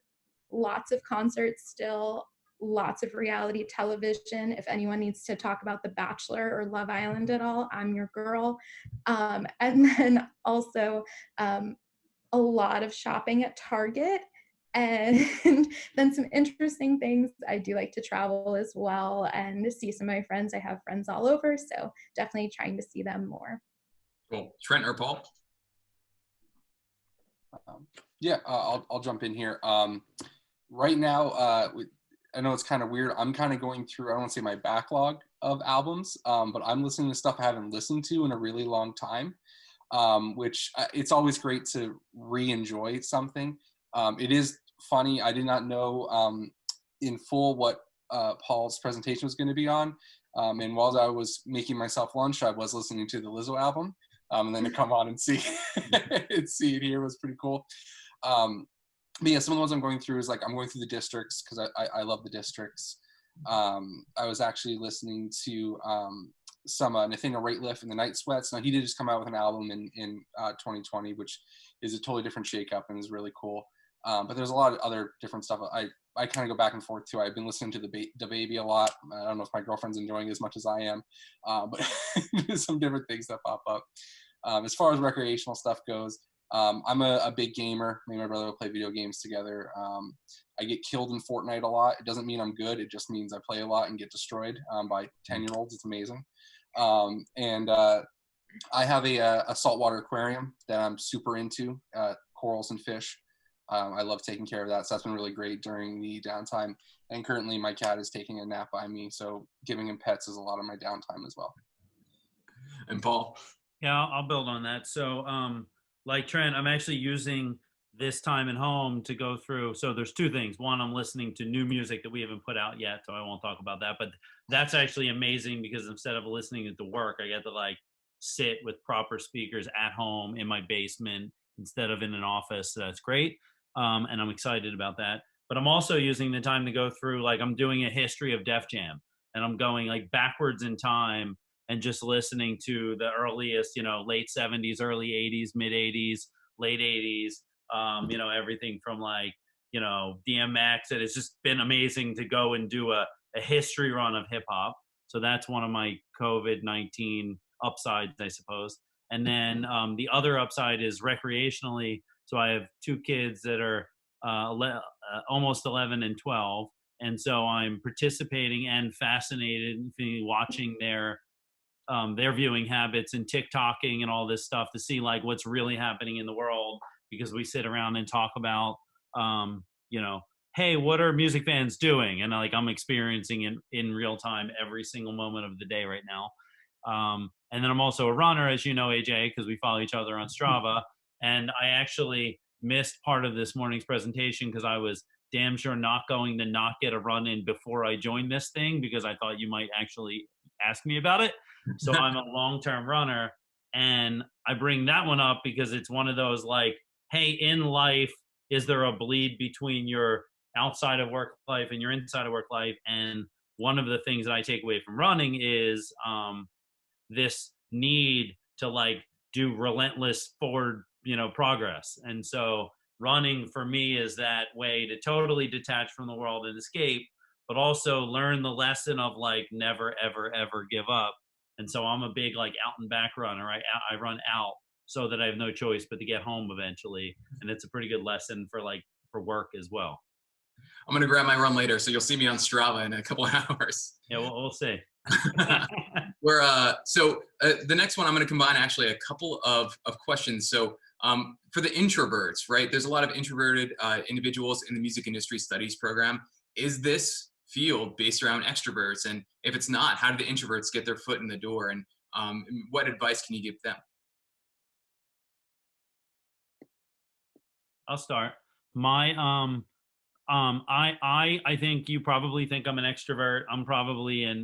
lots of concerts still, lots of reality television. If anyone needs to talk about The Bachelor or Love Island at all, I'm your girl. And then also a lot of shopping at Target. And then some interesting things. I do like to travel as well and see some of my friends. I have friends all over, so definitely trying to see them more. Cool. Trent or Paul? Yeah, I'll jump in here. Right now, I know it's kind of weird. I'm kind of going through, I don't want to say my backlog of albums, but I'm listening to stuff I haven't listened to in a really long time. which it's always great to re-enjoy something. It is funny. I did not know in full what Paul's presentation was going to be on. And while I was making myself lunch, I was listening to the Lizzo album. And then to come on and see it here was pretty cool. But yeah, some of the ones I'm going through is like I'm going through the districts because I love the districts. I was actually listening to some Nathaniel Rateliff and the Night Sweats. Now he did just come out with an album in 2020, which is a totally different shakeup and is really cool. But there's a lot of other different stuff. I kind of go back and forth too. I've been listening to the Baby a lot. I don't know if my girlfriend's enjoying it as much as I am, but there's some different things that pop up. As far as recreational stuff goes, I'm a big gamer. Me and my brother will play video games together. I get killed in Fortnite a lot. It doesn't mean I'm good. It just means I play a lot and get destroyed by 10-year-olds. It's amazing. And I have a saltwater aquarium that I'm super into, corals and fish. I love taking care of that. So that's been really great during the downtime. And currently my cat is taking a nap by me. So giving him pets is a lot of my downtime as well. And Paul? Yeah, I'll build on that. So like Trent, I'm actually using this time at home to go through. So there's two things. One, I'm listening to new music that we haven't put out yet, so I won't talk about that. But that's actually amazing because instead of listening to work, I get to like sit with proper speakers at home in my basement instead of in an office. So that's great. And I'm excited about that. But I'm also using the time to go through, like I'm doing a history of Def Jam, and I'm going like backwards in time and just listening to the earliest, late 70s, early 80s, mid 80s, late 80s, everything from like, DMX. And it's just been amazing to go and do a history run of hip hop. So that's one of my COVID-19 upsides, I suppose. And then the other upside is recreationally. So I have two kids that are almost 11 and 12. And so I'm participating and fascinated in watching their viewing habits and TikToking and all this stuff to see like what's really happening in the world, because we sit around and talk about, hey, what are music fans doing? And like I'm experiencing it in real time every single moment of the day right now. And then I'm also a runner, as you know, AJ, because we follow each other on Strava. And I actually missed part of this morning's presentation because I was damn sure not going to not get a run in before I joined this thing, because I thought you might actually ask me about it. So I'm a long-term runner, and I bring that one up because it's one of those like, hey, in life, is there a bleed between your outside of work life and your inside of work life? And one of the things that I take away from running is this need to like do relentless forward, progress. And so running for me is that way to totally detach from the world and escape, but also learn the lesson of like never, ever, ever give up. And so I'm a big like out and back runner. I run out so that I have no choice but to get home eventually. And it's a pretty good lesson for work as well. I'm going to grab my run later, so you'll see me on Strava in a couple of hours. Yeah, we'll see. The next one, I'm going to combine actually a couple of questions. So for the introverts, right? There's a lot of introverted individuals in the music industry studies program. Is this field based around extroverts? And if it's not, how do the introverts get their foot in the door? And what advice can you give them? I'll start. I think you probably think I'm an extrovert. I'm probably is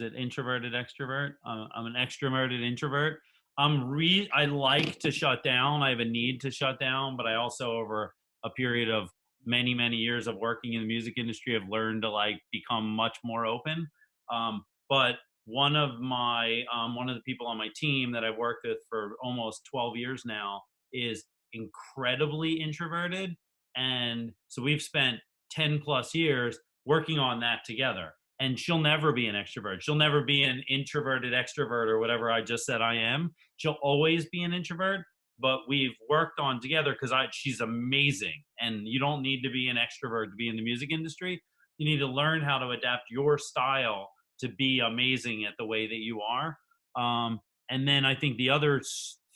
it introverted extrovert? I'm an extroverted introvert. I like to shut down. I have a need to shut down, but I also, over a period of many, many years of working in the music industry, have learned to like become much more open. But one of the people on my team that I've worked with for almost 12 years now is incredibly introverted. And so we've spent 10 plus years working on that together. And she'll never be an extrovert. She'll never be an introverted extrovert or whatever I just said I am. She'll always be an introvert, but we've worked on together because she's amazing. And you don't need to be an extrovert to be in the music industry. You need to learn how to adapt your style to be amazing at the way that you are. And then I think the other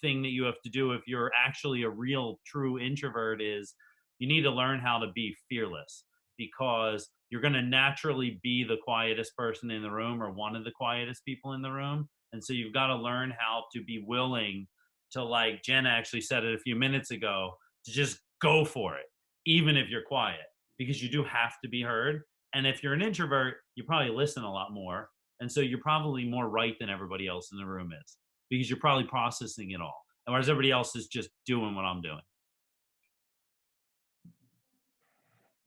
thing that you have to do if you're actually a real true introvert is you need to learn how to be fearless, because you're going to naturally be the quietest person in the room or one of the quietest people in the room. And so you've got to learn how to be willing to, like Jenna actually said it a few minutes ago, to just go for it, even if you're quiet, because you do have to be heard. And if you're an introvert, you probably listen a lot more. And so you're probably more right than everybody else in the room is, because you're probably processing it all. And whereas everybody else is just doing what I'm doing.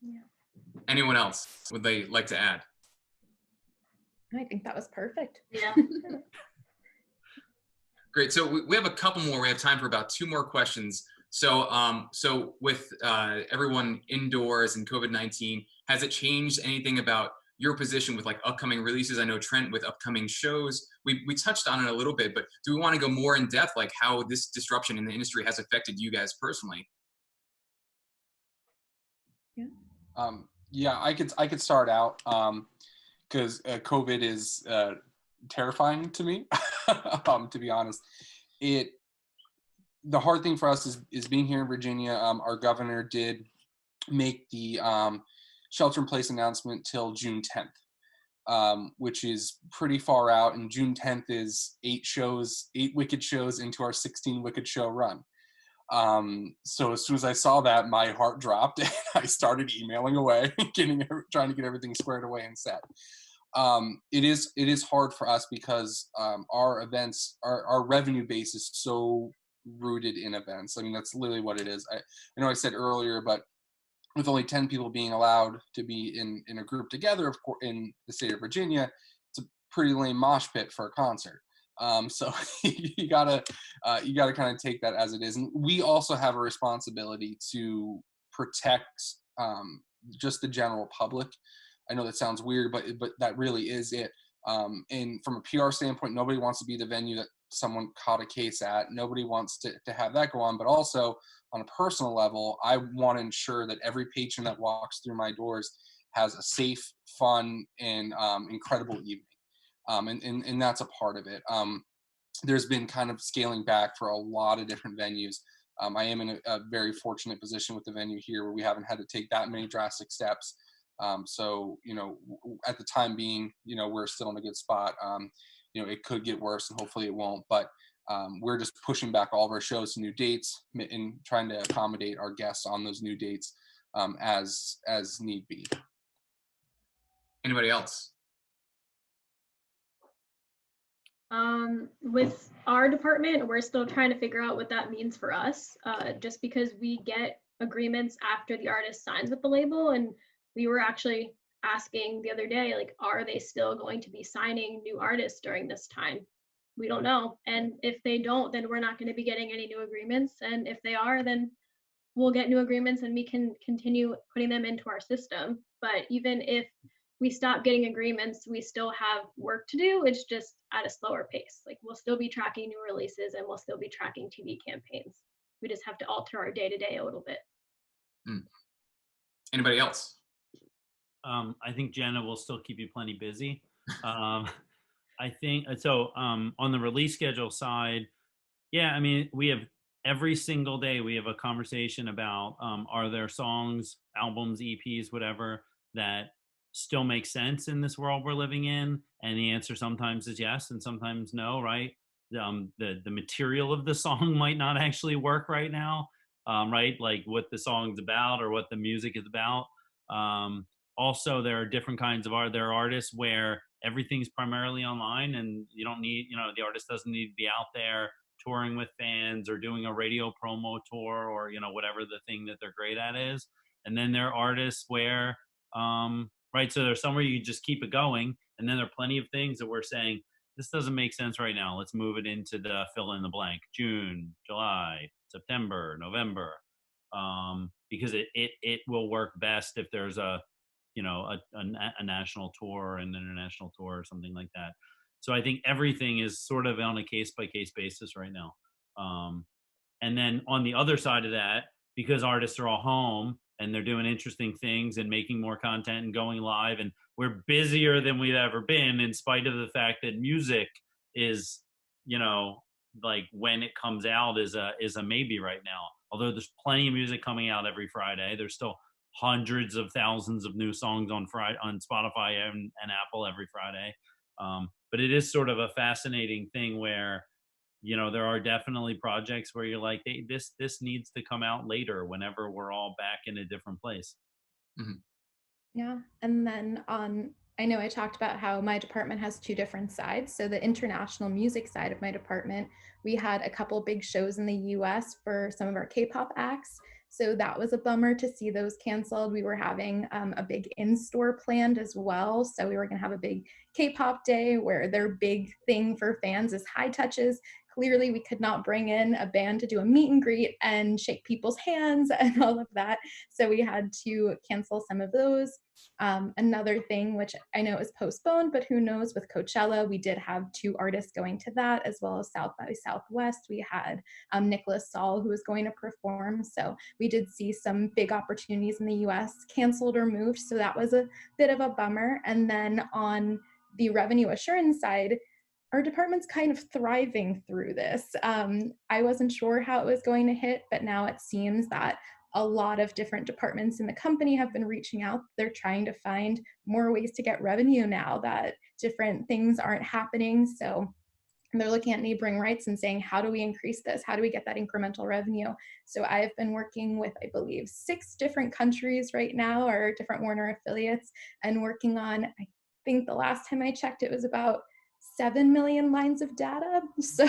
Yeah. Anyone else would they like to add? I think that was perfect. Yeah. Great. So we have a couple more. We have time for about 2 more questions. So so with everyone indoors and COVID-19, has it changed anything about your position with like upcoming releases? I know Trent with upcoming shows. We touched on it a little bit, but do we want to go more in depth, like how this disruption in the industry has affected you guys personally? Yeah, I could start out because COVID is terrifying to me. To be honest, the hard thing for us is being here in Virginia. Our governor did make the shelter-in-place announcement till June 10th, which is pretty far out. And June 10th is 8 Wicked shows into our 16 Wicked show run. So as soon as I saw that, my heart dropped and I started emailing away, trying to get everything squared away and set. It is hard for us because our events, our revenue base is so rooted in events. I mean, that's literally what it is. I know I said earlier, but with only 10 people being allowed to be in a group together, of course, in the state of Virginia, it's a pretty lame mosh pit for a concert. So you gotta kind of take that as it is. And we also have a responsibility to protect just the general public. I know that sounds weird, but that really is it. And from a PR standpoint, nobody wants to be the venue that someone caught a case at. Nobody wants to have that go on. But also on a personal level, I want to ensure that every patron that walks through my doors has a safe, fun, and incredible evening. And that's a part of it. There's been kind of scaling back for a lot of different venues. I am in a very fortunate position with the venue here where we haven't had to take that many drastic steps. So, at the time being, we're still in a good spot. It could get worse and hopefully it won't, but we're just pushing back all of our shows to new dates and trying to accommodate our guests on those new dates as need be. Anybody else? With our department, we're still trying to figure out what that means for us, just because we get agreements after the artist signs with the label. And we were actually asking the other day, like, are they still going to be signing new artists during this time? We don't know. And if they don't, then we're not going to be getting any new agreements. And if they are, then we'll get new agreements and we can continue putting them into our system. But even if we stop getting agreements, we still have work to do. It's just at a slower pace. Like, we'll still be tracking new releases and we'll still be tracking TV campaigns. We just have to alter our day-to-day a little bit. Anybody else? I think Jenna will still keep you plenty busy. I think so. On the release schedule side, yeah, I mean, we have every single day we have a conversation about are there songs, albums, EPs, whatever, that still make sense in this world we're living in? And the answer sometimes is yes and sometimes no, right? The material of the song might not actually work right now, right? Like what the song's about or what the music is about. Also, there are different kinds of art. There are artists where everything's primarily online and you don't need, the artist doesn't need to be out there touring with fans or doing a radio promo tour or, whatever the thing that they're great at is. And then there are artists where, right, so there's somewhere you just keep it going. And then there are plenty of things that we're saying, this doesn't make sense right now. Let's move it into the fill in the blank, June, July, September, November, because it will work best if there's a national tour, an international tour, or something like that. So I think everything is sort of on a case-by-case basis right now. And then on the other side of that, because artists are all home and they're doing interesting things and making more content and going live, and we're busier than we've ever been, in spite of the fact that music is, like when it comes out is a maybe right now. Although there's plenty of music coming out every Friday, there's still hundreds of thousands of new songs on Spotify and Apple every Friday. But but it is sort of a fascinating thing where, you know, there are definitely projects where you're like, hey, this needs to come out later whenever we're all back in a different place. Mhm. Yeah. And then I know I talked about how my department has two different sides. So the international music side of my department, we had a couple big shows in the US for some of our K-pop acts. So that was a bummer to see those canceled. We were having a big in-store planned as well. So we were going to have a big K-pop day where their big thing for fans is high touches. Clearly, we could not bring in a band to do a meet and greet and shake people's hands and all of that. So we had to cancel some of those. Another thing, which I know is postponed, but who knows, with Coachella, we did have two artists going to that, as well as South by Southwest. We had Nicholas Saul, who was going to perform. So we did see some big opportunities in the US canceled or moved. So that was a bit of a bummer. And then on the revenue assurance side, our department's kind of thriving through this. I wasn't sure how it was going to hit, but now it seems that a lot of different departments in the company have been reaching out. They're trying to find more ways to get revenue now that different things aren't happening. So they're looking at neighboring rights and saying, how do we increase this? How do we get that incremental revenue? So I've been working with, I believe, 6 different countries right now, or different Warner affiliates, and working on, I think the last time I checked, it was about 7 million lines of data. So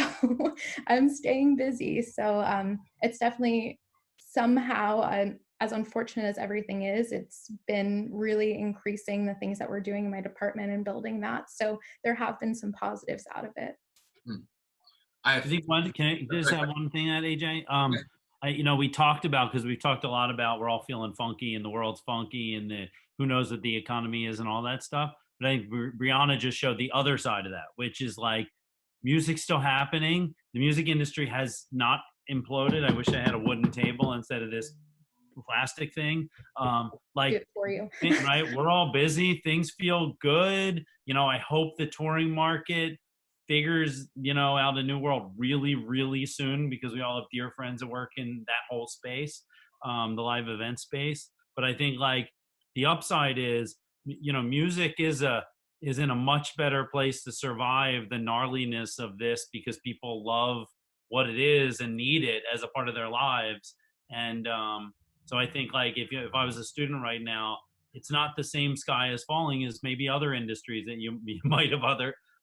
I'm staying busy. So it's definitely somehow, as unfortunate as everything is, it's been really increasing the things that we're doing in my department and building that. So there have been some positives out of it. Hmm. I think one, can I just have one thing at AJ? You know, we talked about, because we've talked a lot about we're all feeling funky and the world's funky and who knows what the economy is and all that stuff. But I think Brianna just showed the other side of that, which is like music's still happening. The music industry has not imploded. I wish I had a wooden table instead of this plastic thing. Like, Good for you. right? We're all busy. Things feel good. You know, I hope the touring market figures, you know, out a new world really, really soon, because we all have dear friends that work in that whole space, the live event space. But I think like the upside is, you know, music is in a much better place to survive the gnarliness of this, because people love what it is and need it as a part of their lives. And so I think like if I was a student right now, it's not the same sky is falling as maybe other industries that you might have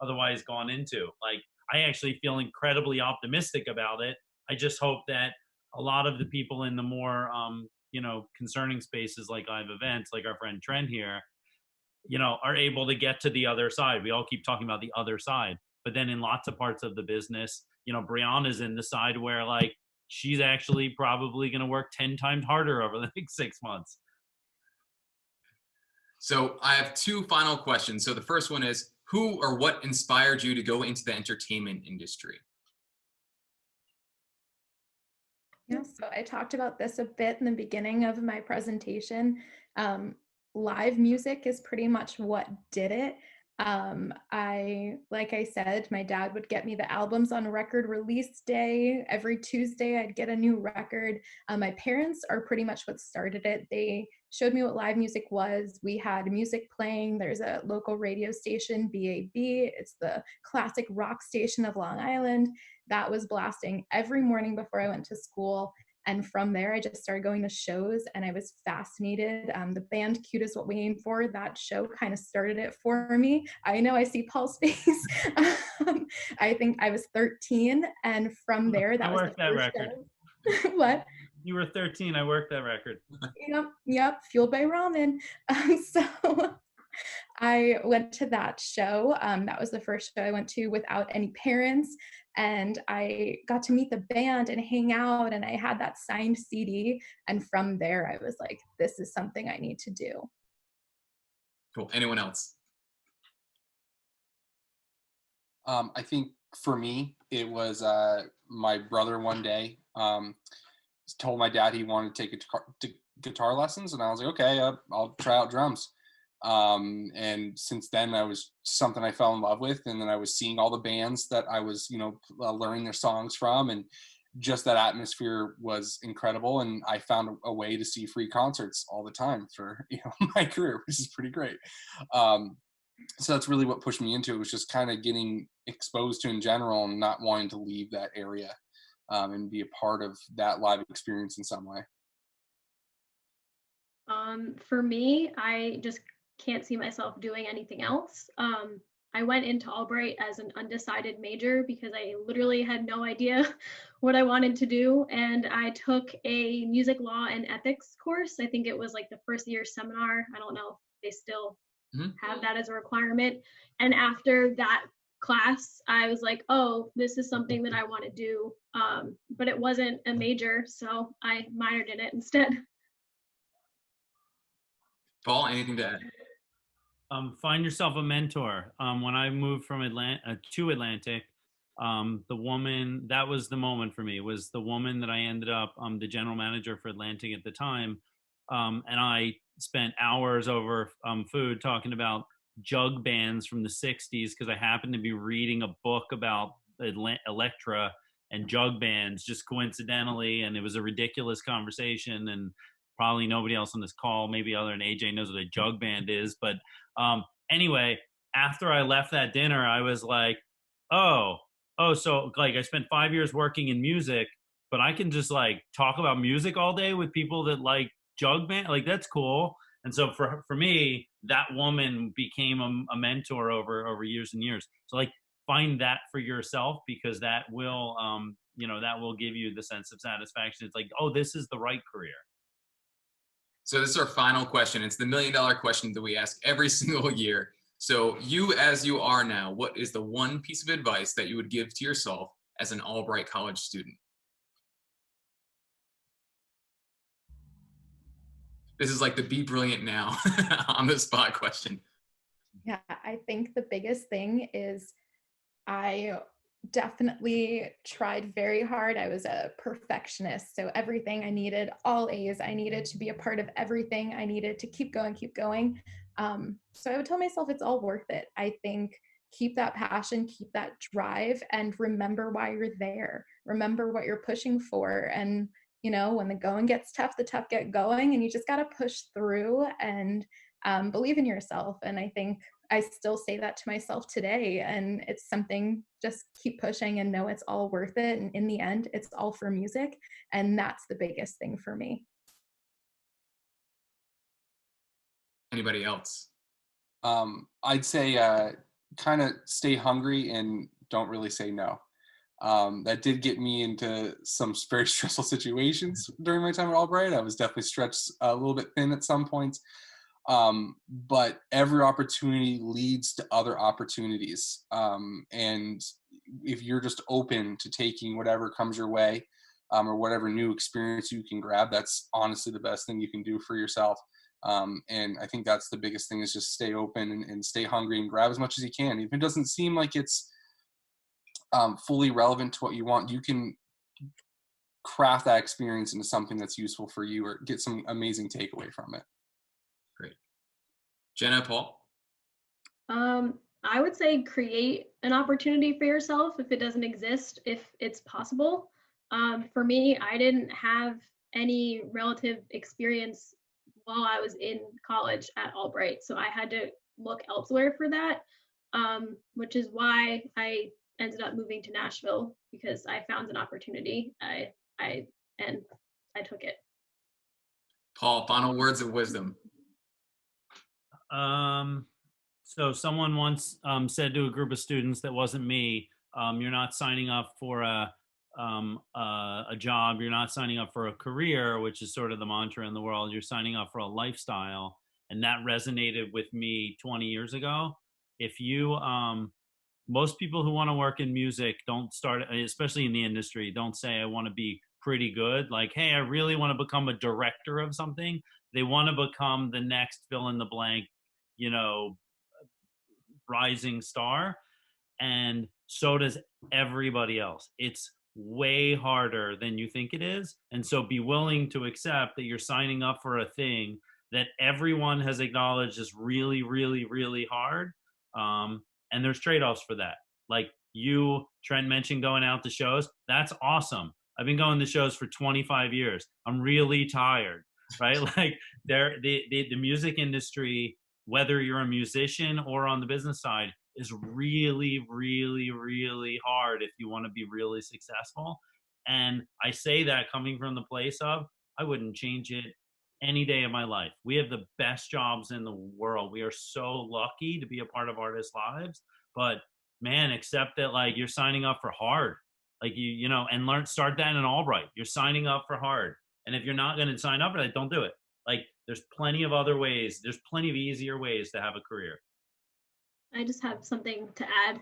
otherwise gone into. Like, I actually feel incredibly optimistic about it. I just hope that a lot of the people in the more you know, concerning spaces like live events, like our friend Trent here, you know, are able to get to the other side. We all keep talking about the other side, but then in lots of parts of the business, you know, Brianna's in the side where like she's actually probably going to work 10 times harder over the next 6 months. So I have 2 final questions. So the first one is, who or what inspired you to go into the entertainment industry? Yeah, so I talked about this a bit in the beginning of my presentation. Live music is pretty much what did it. Like I said, my dad would get me the albums on record release day. Every Tuesday, I'd get a new record. My parents are pretty much what started it. They showed me what live music was. We had music playing. There's a local radio station, BAB. It's the classic rock station of Long Island. That was blasting every morning before I went to school. And from there, I just started going to shows and I was fascinated. The band Cute Is What We Aim For, that show kind of started it for me. I know I see Paul's face. I think I was 13. And from there, that was the that first record. show. What? You were 13. I worked that record. Yep. Fueled by ramen. So I went to that show. That was the first show I went to without any parents. And I got to meet the band and hang out. And I had that signed CD. And from there, I was like, this is something I need to do. Cool. Anyone else? I think for me, it was my brother one day told my dad he wanted to take guitar lessons, and I was like, okay, I'll try out drums. And since then, I was something I fell in love with, and then I was seeing all the bands that I was, you know, learning their songs from, and just that atmosphere was incredible. And I found a way to see free concerts all the time for, you know, my career, which is pretty great. So that's really what pushed me into it, was just kind of getting exposed to in general and not wanting to leave that area, and be a part of that live experience in some way. For me, I just can't see myself doing anything else. I went into Albright as an undecided major because I literally had no idea what I wanted to do. And I took a music law and ethics course. I think it was like the first year seminar. I don't know if they still have that as a requirement. And after that class, I was like, oh, this is something that I want to do. But it wasn't a major, so I minored in it instead. Paul, anything to add? Find yourself a mentor. When I moved from Atlanta to Atlantic, the woman that was the moment for me was the woman that I ended up the general manager for Atlantic at the time, and I spent hours over food talking about jug bands from the '60s because I happened to be reading a book about Electra and jug bands just coincidentally, and it was a ridiculous conversation and probably nobody else on this call, maybe other than AJ, knows what a jug band is. But anyway, after I left that dinner, I was like, oh, so like I spent 5 years working in music, but I can just like talk about music all day with people that like jug band. Like that's cool. And so for me, that woman became a mentor over years and years. So like find that for yourself, because that will that will give you the sense of satisfaction. It's like, oh, this is the right career. So this is our final question. It's the $1 million question that we ask every single year. So you, as you are now, what is the one piece of advice that you would give to yourself as an Albright College student? This is like the be brilliant now on the spot question. Yeah, I think the biggest thing is I definitely tried very hard. I was a perfectionist. So everything I needed, all A's, I needed to be a part of everything. I needed to keep going, keep going. So I would tell myself it's all worth it. I think keep that passion, keep that drive, and remember why you're there. Remember what you're pushing for. And, when the going gets tough, the tough get going, and you just got to push through and believe in yourself. And I think I still say that to myself today, and it's something, just keep pushing and know it's all worth it. And in the end, it's all for music. And that's the biggest thing for me. Anybody else? I'd say kind of stay hungry and don't really say no. That did get me into some very stressful situations during my time at Albright. I was definitely stretched a little bit thin at some points. But every opportunity leads to other opportunities. And if you're just open to taking whatever comes your way, or whatever new experience you can grab, that's honestly the best thing you can do for yourself. And I think that's the biggest thing, is just stay open and stay hungry and grab as much as you can. If it doesn't seem like it's fully relevant to what you want, you can craft that experience into something that's useful for you or get some amazing takeaway from it. Great. Jenna, Paul? I would say create an opportunity for yourself if it doesn't exist, if it's possible. For me, I didn't have any relative experience while I was in college at Albright, so I had to look elsewhere for that, which is why I ended up moving to Nashville, because I found an opportunity. I took it. Paul, final words of wisdom. So someone once said to a group of students that wasn't me, you're not signing up for a job, you're not signing up for a career, which is sort of the mantra in the world, you're signing up for a lifestyle. And that resonated with me 20 years ago. If you, most people who want to work in music don't start, especially in the industry, don't say, I want to be pretty good. Like, hey, I really want to become a director of something. They want to become the next fill in the blank, rising star. And so does everybody else. It's way harder than you think it is. And so be willing to accept that you're signing up for a thing that everyone has acknowledged is really, really, really hard. And there's trade-offs for that. Like you, Trent, mentioned going out to shows. That's awesome. I've been going to shows for 25 years. I'm really tired, right? Like the music industry whether you're a musician or on the business side, is really, really, really hard if you want to be really successful. And I say that coming from the place of, I wouldn't change it any day of my life. We have the best jobs in the world. We are so lucky to be a part of artists' lives. But man, accept that like you're signing up for hard. Like you know, and start that in Albright. You're signing up for hard. And if you're not going to sign up for that, don't do it. Like there's plenty of other ways. There's plenty of easier ways to have a career. I just have something to add.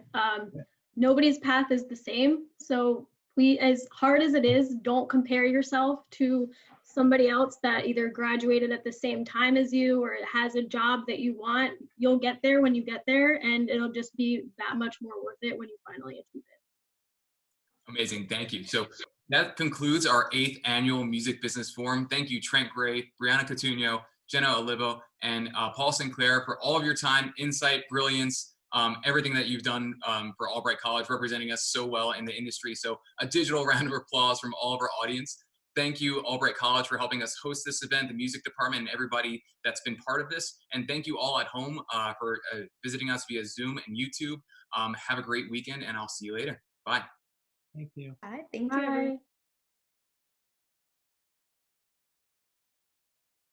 Nobody's path is the same. So we, as hard as it is, don't compare yourself to somebody else that either graduated at the same time as you or has a job that you want. You'll get there when you get there, and it'll just be that much more worth it when you finally achieve it. Amazing. Thank you. So that concludes our 8th annual Music Business Forum. Thank you, Trent Gray, Brianna Catuno, Jenna Olivo, and Paul Sinclair for all of your time, insight, brilliance, everything that you've done for Albright College, representing us so well in the industry. So a digital round of applause from all of our audience. Thank you, Albright College, for helping us host this event, the music department, and everybody that's been part of this. And thank you all at home for visiting us via Zoom and YouTube. Have a great weekend, and I'll see you later. Bye. Thank you. Bye. Thank you, Bye. everyone.